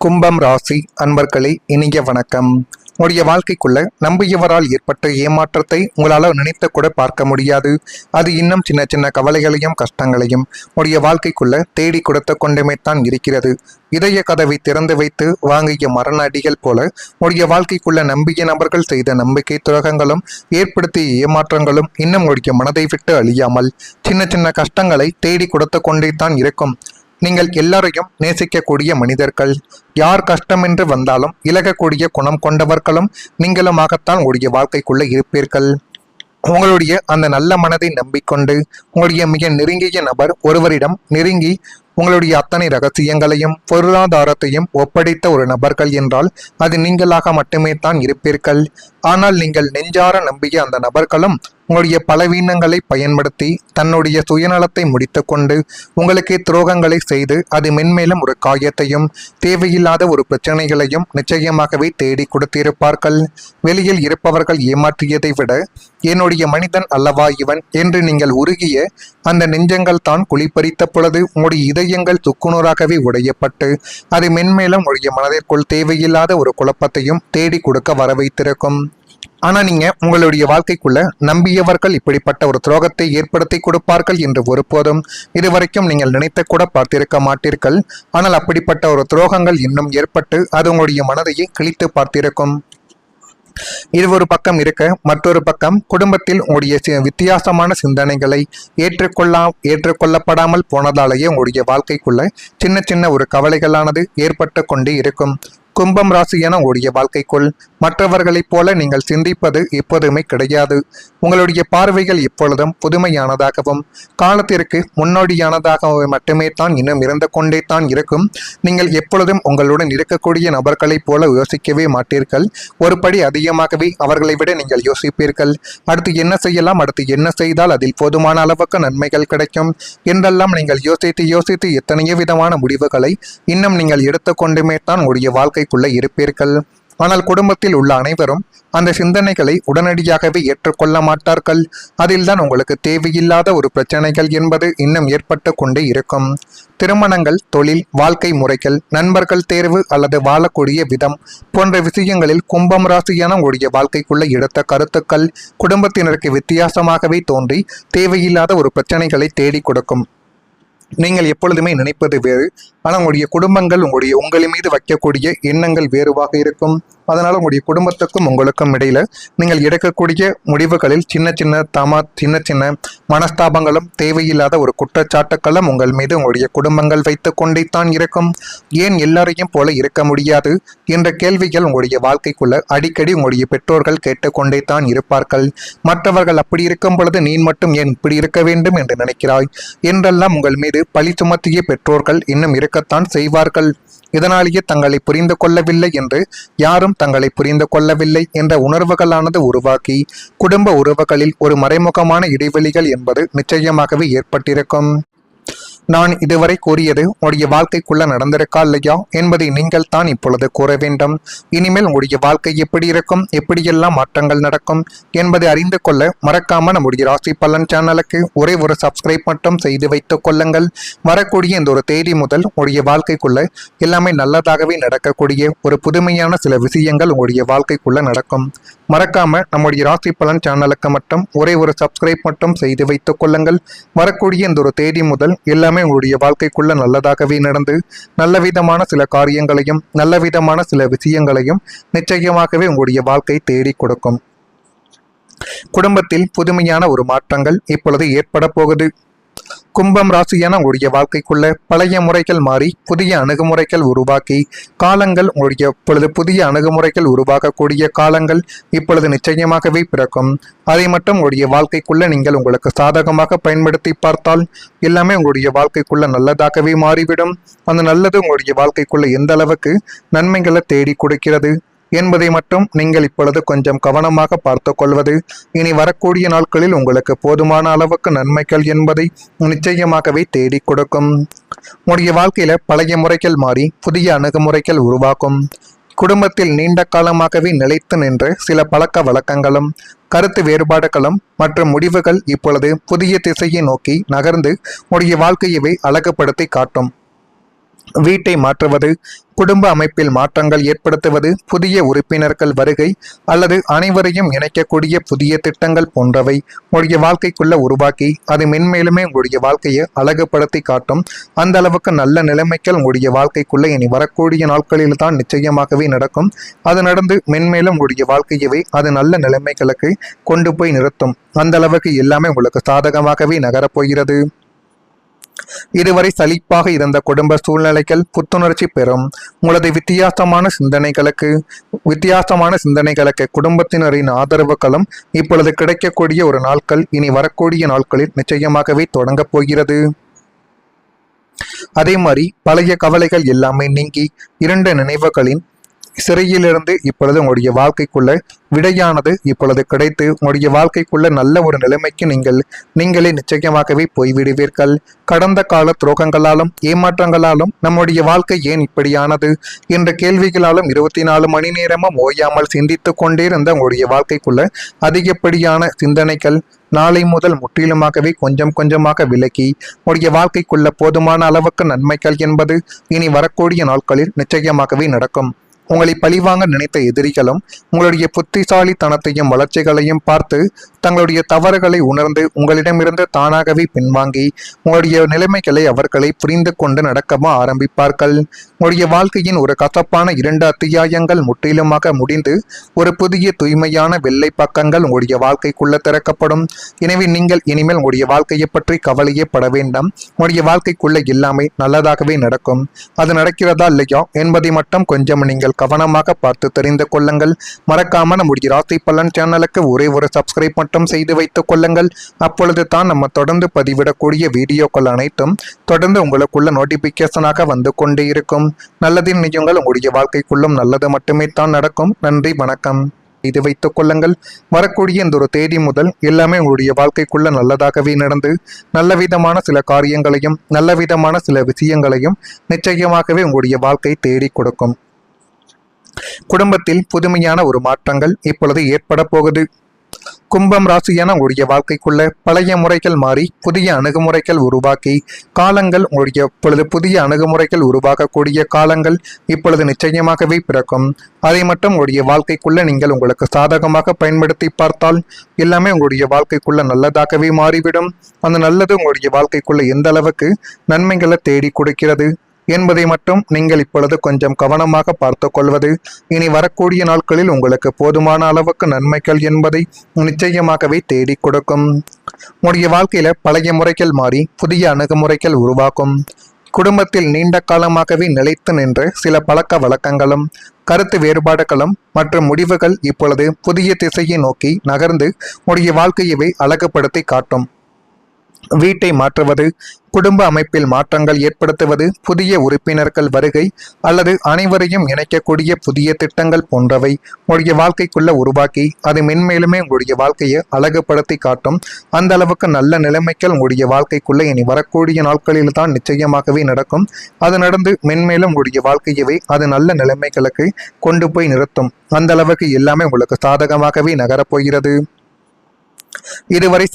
கும்பம் ராசி அன்பர்களே, இனிய வணக்கம். உங்களுடைய வாழ்க்கைக்குள்ள நம்பியவரால் ஏற்பட்ட ஏமாற்றத்தை உங்களால் நினைத்து கூட பார்க்க முடியாது. அது இன்னும் சின்ன சின்ன கவலைகளையும் கஷ்டங்களையும் உங்களுடைய வாழ்க்கைக்குள்ள தேடி கொடுத்து கொண்டுமே தான் இருக்கிறது. இதய கதவை திறந்து வைத்து வாங்கிய மரண அடிகள் போல உங்களுடைய வாழ்க்கைக்குள்ள நம்பிய நபர்கள் செய்த நம்பிக்கை துரோகங்களும் ஏற்படுத்திய ஏமாற்றங்களும் இன்னும் உங்களுடைய மனதை விட்டு அழியாமல் சின்ன சின்ன கஷ்டங்களை தேடி கொடுத்து கொண்டே தான் இருக்கும். நீங்கள் எல்லாரையும் நேசிக்கக்கூடிய மனிதர்கள், யார் கஷ்டம் என்று வந்தாலும் இலகக்கூடிய குணம் கொண்டவர்களும் நீங்களுமாகத்தான் உங்களுடைய வாழ்க்கைக்குள்ள இருப்பீர்கள். உங்களுடைய அந்த நல்ல மனதை நம்பிக்கொண்டு உங்களுடைய மிக நெருங்கிய நபர் ஒருவரிடம் நெருங்கி உங்களுடைய அத்தனை ரகசியங்களையும் பொருளாதாரத்தையும் ஒப்படைத்த ஒரு நபர்கள் என்றால் அது நீங்களாக மட்டுமே தான் இருப்பீர்கள். ஆனால் நீங்கள் நெஞ்சார நம்பிய அந்த நபர்களும் உங்களுடைய பலவீனங்களை பயன்படுத்தி தன்னுடைய சுயநலத்தை முடித்து கொண்டு உங்களுக்கு துரோகங்களை செய்து அது மென்மேலும் ஒரு காயத்தையும் தேவையில்லாத ஒரு பிரச்சனைகளையும் நிச்சயமாகவே தேடி கொடுத்திருப்பார்கள். வெளியில் இருப்பவர்கள் ஏமாற்றியதை விட என்னுடைய மனிதன் அல்லவா இவன் என்று நீங்கள் உருகிய அந்த நெஞ்சங்கள் தான் குளிப்பறித்த பொழுது உங்களுடைய இதயங்கள் துக்குநூறாகவே உடையப்பட்டு அது மென்மேலும் உடைய மனதிற்குள் தேவையில்லாத ஒரு குழப்பத்தையும் தேடி கொடுக்க வர வைத்திருக்கும். ஆனால் நீங்கள் உங்களுடைய வாழ்க்கைக்குள்ள நம்பியவர்கள் இப்படிப்பட்ட ஒரு துரோகத்தை ஏற்படுத்தி கொடுப்பார்கள் என்று ஒருபோதும் இதுவரைக்கும் நீங்கள் நினைத்த கூட பார்த்திருக்க மாட்டீர்கள். ஆனால் அப்படிப்பட்ட ஒரு துரோகங்கள் இன்னும் ஏற்பட்டு அது உங்களுடைய மனதையே கிழித்து பார்த்திருக்கும். இது ஒரு பக்கம் இருக்க, மற்றொரு பக்கம் குடும்பத்தில் உங்களுடைய வித்தியாசமான சிந்தனைகளை ஏற்றுக்கொள்ளப்படாமல் போனதாலேயே உங்களுடைய வாழ்க்கைக்குள்ள சின்ன சின்ன ஒரு கவலைகளானது ஏற்பட்டு கொண்டே இருக்கும். கும்பம் ராசியான உங்களுடைய வாழ்க்கைக்குள் மற்றவர்களைப் போல நீங்கள் சிந்திப்பது எப்போதுமே கிடையாது. உங்களுடைய பார்வைகள் எப்பொழுதும் புதுமையானதாகவும் காலத்திற்கு முன்னோடியானதாகவும் மட்டுமே தான் இன்னும் இருந்து கொண்டே தான் இருக்கும். நீங்கள் எப்பொழுதும் உங்களுடன் இருக்கக்கூடிய நபர்களைப் போல யோசிக்கவே மாட்டீர்கள். ஒரு படி அதிகமாகவே அவர்களை விட நீங்கள் யோசிப்பீர்கள். அடுத்து என்ன செய்யலாம், அடுத்து என்ன செய்தால் அதில் போதுமான அளவுக்கு நன்மைகள் கிடைக்கும் என்றெல்லாம் நீங்கள் யோசித்து எத்தனையோ விதமான முடிவுகளை இன்னும் நீங்கள் எடுத்துக்கொண்டுமே தான் உங்களுடைய வாழ்க்கைக்குள்ள இருப்பீர்கள். ஆனால் குடும்பத்தில் உள்ள அனைவரும் அந்த சிந்தனைகளை உடனடியாகவே ஏற்றுக்கொள்ள மாட்டார்கள். அதில்தான் உங்களுக்கு தேவையில்லாத ஒரு பிரச்சனைகள் என்பது இன்னும் ஏற்பட்டு கொண்டே இருக்கும். திருமணங்கள், தொழில், வாழ்க்கை முறைகள், நண்பர்கள் தேர்வு அல்லது வாழக்கூடிய விதம் போன்ற விஷயங்களில் கும்பம் ராசியான உடைய வாழ்க்கைக்குள்ள எடுத்த கருத்துக்கள் குடும்பத்தினருக்கு வித்தியாசமாகவே தோன்றி தேவையில்லாத ஒரு பிரச்சனைகளை தேடி கொடுக்கும். நீங்கள் எப்பொழுதுமே நினைப்பது வேறு, ஆனால் உங்களுடைய குடும்பங்கள் உங்கள் மீது வைக்கக்கூடிய எண்ணங்கள் வேறுவாக இருக்கும். அதனால் உங்களுடைய குடும்பத்துக்கும் உங்களுக்கும் இடையில நீங்கள் எடுக்கக்கூடிய முடிவுகளில் சின்ன சின்ன மனஸ்தாபங்களும் தேவையில்லாத ஒரு குற்றச்சாட்டுக்களும் உங்கள் மீது உங்களுடைய குடும்பங்கள் வைத்து கொண்டே தான் இருக்கும். ஏன் எல்லாரையும் போல இருக்க முடியாது என்ற கேள்விகள் உங்களுடைய வாழ்க்கைக்குள்ள அடிக்கடி உங்களுடைய பெற்றோர்கள் கேட்டுக்கொண்டே தான் இருப்பார்கள். மற்றவர்கள் அப்படி இருக்கும் பொழுது நீ மட்டும் ஏன் இப்படி இருக்க வேண்டும் என்று நினைக்கிறாய் என்றெல்லாம் உங்கள் மீது பழி சுமத்திய பெற்றோர்கள் இன்னும் இருக்கத்தான் செய்வார்கள். இதனாலேயே தங்களை புரிந்து கொள்ளவில்லை என்று யாரும் தங்களை புரிந்து கொள்ளவில்லை என்ற உணர்வுகளானது உருவாக்கி குடும்ப உறவுகளில் ஒரு மறைமுகமான இடைவெளிகள் என்பது நிச்சயமாகவே ஏற்பட்டிருக்கும். நான் இதுவரை கூறியது உங்களுடைய வாழ்க்கைக்குள்ள நடந்திருக்கா இல்லையா என்பதை நீங்கள் தான் இப்பொழுது கூற வேண்டும். இனிமேல் உங்களுடைய வாழ்க்கை எப்படி இருக்கும், எப்படியெல்லாம் மாற்றங்கள் நடக்கும் என்பதை அறிந்து கொள்ள மறக்காம நம்முடைய ராசி பலன் சேனலுக்கு ஒரே ஒரு சப்ஸ்கிரைப் மட்டும் செய்து வைத்துக் கொள்ளுங்கள். வரக்கூடிய இந்த ஒரு தேதி முதல் உங்களுடைய வாழ்க்கைக்குள்ள எல்லாமே நல்லதாகவே நடக்கக்கூடிய ஒரு புதுமையான சில விஷயங்கள் உங்களுடைய வாழ்க்கைக்குள்ள நடக்கும். மறக்காம நம்முடைய ராசி பலன் சேனலுக்கு மட்டும் ஒரே ஒரு சப்ஸ்கிரைப் மட்டும் செய்து வைத்துக் கொள்ளுங்கள். வரக்கூடிய இந்த ஒரு தேதி முதல் எல்லாமே உங்களுடைய வாழ்க்கைக்குள்ள நல்லதாகவே நடந்து நல்ல விதமான சில காரியங்களையும் நல்ல விதமான சில விஷயங்களையும் நிச்சயமாகவே உங்களுடைய வாழ்க்கை தேடி கொடுக்கும். குடும்பத்தில் புதுமையான ஒரு மாற்றங்கள் இப்பொழுது ஏற்பட போகுது. கும்பம் ராசியான உங்களுடைய வாழ்க்கைக்குள்ள பழைய முறைகள் மாறி புதிய அணுகுமுறைகள் உருவாக்கி காலங்கள் உங்களுடைய இப்பொழுது புதிய அணுகுமுறைகள் உருவாக்கக்கூடிய காலங்கள் இப்பொழுது நிச்சயமாகவே பிறக்கும். அதை மட்டும் உங்களுடைய வாழ்க்கைக்குள்ள நீங்கள் உங்களுக்கு சாதகமாக பயன்படுத்தி பார்த்தால் எல்லாமே உங்களுடைய வாழ்க்கைக்குள்ள நல்லதாகவே மாறிவிடும். அந்த நல்லது உங்களுடைய வாழ்க்கைக்குள்ள எந்த அளவுக்கு நன்மைகளை தேடி கொடுக்கிறது என்பதை மட்டும் நீங்கள் இப்பொழுது கொஞ்சம் கவனமாக பார்த்து கொள்வது இனி வரக்கூடிய நாட்களில் உங்களுக்கு போதுமான அளவுக்கு நன்மைகள் என்பதை நிச்சயமாகவே தேடி கொடுக்கும். உங்களுடைய வாழ்க்கையில பழைய முறைகள் மாறி புதிய அணுகுமுறைகள் உருவாக்கும். குடும்பத்தில் நீண்ட காலமாகவே நிலைத்து நின்ற சில பழக்க வழக்கங்களும் கருத்து வேறுபாடுகளும் மற்றும் முடிவுகள் இப்பொழுது புதிய திசையை நோக்கி நகர்ந்து உங்களுடைய வாழ்க்கையவே அழகுபடுத்தி காட்டும். வீட்டை மாற்றுவது, குடும்ப அமைப்பில் மாற்றங்கள் ஏற்படுத்துவது, புதிய உறுப்பினர்கள் வருகை அல்லது அனைவரையும் இணைக்கக்கூடிய புதிய திட்டங்கள் போன்றவை உங்களுடைய வாழ்க்கைக்குள்ள உருவாக்கி அது மென்மேலுமே உங்களுடைய வாழ்க்கையை அழகுபடுத்தி காட்டும். அந்த அளவுக்கு நல்ல நிலைமைகள் உங்களுடைய வாழ்க்கைக்குள்ள இனி வரக்கூடிய நாட்களில் தான் நிச்சயமாகவே நடக்கும். அது நடந்து மென்மேலும் உங்களுடைய வாழ்க்கையவே அது நல்ல நிலைமைகளுக்கு கொண்டு போய் நிறுத்தும். அந்த அளவுக்கு எல்லாமே உங்களுக்கு சாதகமாகவே நகரப்போகிறது. இதுவரை சலிப்பாக இருந்த குடும்ப சூழ்நிலைகள் புத்துணர்ச்சி பெறும். உங்களது வித்தியாசமான சிந்தனைகளுக்கு குடும்பத்தினரின் ஆதரவுகளும் இப்பொழுது கிடைக்கக்கூடிய ஒரு நாட்கள் இனி வரக்கூடிய நாட்களில் நிச்சயமாகவே தொடங்கப் போகிறது. அதே மாதிரி பழைய கவலைகள் எல்லாமே நீங்கி இரண்டு நினைவுகளின் சிறையிலிருந்து இப்பொழுது உங்களுடைய வாழ்க்கைக்குள்ள விடையானது இப்பொழுது கிடைத்து உங்களுடைய வாழ்க்கைக்குள்ள நல்ல ஒரு நிலைமைக்கு நீங்களே நிச்சயமாகவே போய்விடுவீர்கள். கடந்த கால துரோகங்களாலும் ஏமாற்றங்களாலும் நம்முடைய வாழ்க்கை ஏன் இப்படியானது என்ற கேள்விகளாலும் 24 மணி நேரமும் ஓயாமல் சிந்தித்து கொண்டே இருந்த உங்களுடைய வாழ்க்கைக்குள்ள அதிகப்படியான சிந்தனைகள் நாளை முதல் முற்றிலுமாகவே கொஞ்சம் கொஞ்சமாக விலக்கி உங்களுடைய வாழ்க்கைக்குள்ள போதுமான அளவுக்கு நன்மைகள் என்பது இனி வரக்கூடிய நாட்களில் நிச்சயமாகவே நடக்கும். உங்களை பழிவாங்க நினைத்த எதிரிகளும் உங்களுடைய புத்திசாலித்தனத்தையும் வளர்ச்சிகளையும் பார்த்து தங்களுடைய தவறுகளை உணர்ந்து உங்களிடமிருந்து தானாகவே பின்வாங்கி உங்களுடைய நிலைமைகளை அவர்களை புரிந்து கொண்டு நடக்கவும் ஆரம்பிப்பார்கள். உங்களுடைய வாழ்க்கையின் ஒரு கசப்பான 2 அத்தியாயங்கள் முற்றிலுமாக முடிந்து ஒரு புதிய தூய்மையான வெள்ளை பக்கங்கள் உங்களுடைய வாழ்க்கைக்குள்ள திறக்கப்படும். எனவே நீங்கள் இனிமேல் உங்களுடைய வாழ்க்கையை பற்றி கவலையே பட வேண்டாம். உங்களுடைய வாழ்க்கைக்குள்ள எல்லாமே நல்லதாகவே நடக்கும். அது நடக்கிறதா இல்லையா என்பதை மட்டும் கொஞ்சம் நீங்கள் கவனமாக பார்த்து தெரிந்து கொள்ளுங்கள். மறக்காம நம்முடைய ராசி பலன் சேனலுக்கு ஒரே ஒரு சப்ஸ்கிரைப் மட்டும் செய்து வைத்துக் கொள்ளுங்கள். அப்பொழுது தான் நம்ம தொடர்ந்து பதிவிடக்கூடிய வீடியோக்கள் அனைத்தும் தொடர்ந்து உங்களுக்குள்ள நோட்டிபிகேஷனாக வந்து கொண்டே இருக்கும். நல்லதின் நிஜங்கள் உங்களுடைய வாழ்க்கைக்குள்ளும் நல்லது மட்டுமே தான் நடக்கும். நன்றி, வணக்கம். இது வைத்துக் கொள்ளுங்கள். வரக்கூடிய இந்த ஒரு தேதி முதல் எல்லாமே உங்களுடைய வாழ்க்கைக்குள்ள நல்லதாகவே நடந்து நல்ல விதமான சில காரியங்களையும் நல்ல விதமான சில விஷயங்களையும் நிச்சயமாகவே உங்களுடைய வாழ்க்கை தேடி கொடுக்கும். குடும்பத்தில் புதுமையான ஒரு மாற்றங்கள் இப்பொழுது ஏற்பட போகுது. கும்பம் ராசியான உங்களுடைய வாழ்க்கைக்குள்ள பழைய முறைகள் மாறி புதிய அணுகுமுறைகள் உருவாக்கி காலங்கள் உங்களுடைய இப்பொழுது புதிய அணுகுமுறைகள் உருவாக்கக்கூடிய காலங்கள் இப்பொழுது நிச்சயமாகவே பிறக்கும். அதை மட்டும் உங்களுடைய வாழ்க்கைக்குள்ள நீங்கள் உங்களுக்கு சாதகமாக பயன்படுத்தி பார்த்தால் எல்லாமே உங்களுடைய வாழ்க்கைக்குள்ள நல்லதாகவே மாறிவிடும். அந்த நல்லது உங்களுடைய வாழ்க்கைக்குள்ள எந்த அளவுக்கு நன்மைகளை தேடி கொடுக்கிறது என்பதை மட்டும் நீங்கள் இப்பொழுது கொஞ்சம் கவனமாக பார்த்து கொள்வது இனி வரக்கூடிய நாட்களில் உங்களுக்கு போதுமான அளவுக்கு நன்மைகள் என்பதை நிச்சயமாகவே தேடி கொடுக்கும். உங்களுடைய வாழ்க்கையில பழைய முறைகள் மாறி புதிய அணுகுமுறைகள் உருவாக்கும். குடும்பத்தில் நீண்ட காலமாகவே நிலைத்து நின்ற சில பழக்க வழக்கங்களும் கருத்து வேறுபாடுகளும் மற்றும் முடிவுகள் இப்பொழுது புதிய திசையை நோக்கி நகர்ந்து உங்களுடைய வாழ்க்கையவே அழகுபடுத்தி காட்டும். வீட்டை மாற்றுவது, குடும்ப அமைப்பில் மாற்றங்கள் ஏற்படுத்துவது, புதிய உறுப்பினர்கள் வருகை அல்லது அனைவரையும் இணைக்கக்கூடிய புதிய திட்டங்கள் போன்றவை உங்களுடைய வாழ்க்கைக்குள்ள உருவாக்கி அது மென்மேலுமே உங்களுடைய வாழ்க்கையை அழகுபடுத்தி காட்டும். அந்த அளவுக்கு நல்ல நிலைமைகள் உங்களுடைய வாழ்க்கைக்குள்ள இனி வரக்கூடிய நாட்களில் தான் நிச்சயமாகவே நடக்கும். அது நடந்து மென்மேலும் உங்களுடைய வாழ்க்கையவே அது நல்ல நிலைமைகளுக்கு கொண்டு போய் நிறுத்தும். அந்த அளவுக்கு எல்லாமே உங்களுக்கு சாதகமாகவே நகரப்போகிறது. இதுவரை